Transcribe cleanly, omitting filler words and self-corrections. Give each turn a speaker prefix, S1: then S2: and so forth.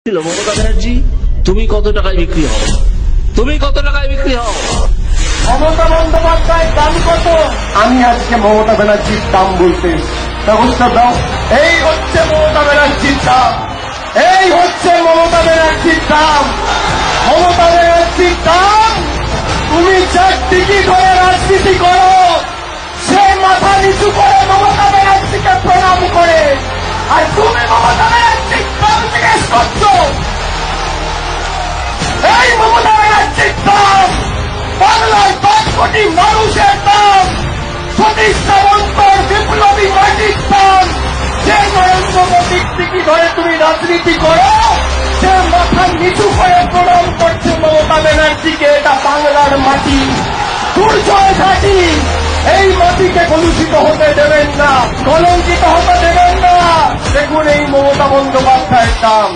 S1: ছিল মমতা ব্যানার্জি, তুমি কত টাকায় বিক্রি হও? তুমি কত টাকায় বিক্রি হও?
S2: মমতা বন্দ্যোপাধ্যায়ের দাম কত? আমি আজকে মমতা ব্যানার্জির দাম বলতে ব্যবস্থা দাও। এই হচ্ছে মমতা ব্যানার্জির দাম, এই হচ্ছে মমতা ব্যানার্জির দাম। মমতা ব্যানার্জির দাম, তুমি চারদিকে করে রাজনীতি করো, সে মাথা নিচু করে মমতা ব্যানার্জিকে প্রণাম করে, আর তুমি মমতা ব্যানার্জির দাম জিজ্ঞেস করছো। এই মমতা ব্যানার্জির দাম বাংলার 10 কোটি মানুষের দাম, সতীশ সামন্তর বিপ্লবী মাটির দাম। যে নরেন্দ্র মোদীর দিকে ধরে তুমি রাজনীতি করো, সে মাথা নিচু করে প্রণাম করছে মমতা ব্যানার্জিকে। এটা বাংলার মাটি, দুর্জয় ঘাটি। এই মাটিকে কলুষিত হতে দেবেন না, কলঙ্কিত হতে দেবেন না। দেখুন এই মমতা বন্দ্যোপাধ্যায়ের দাম।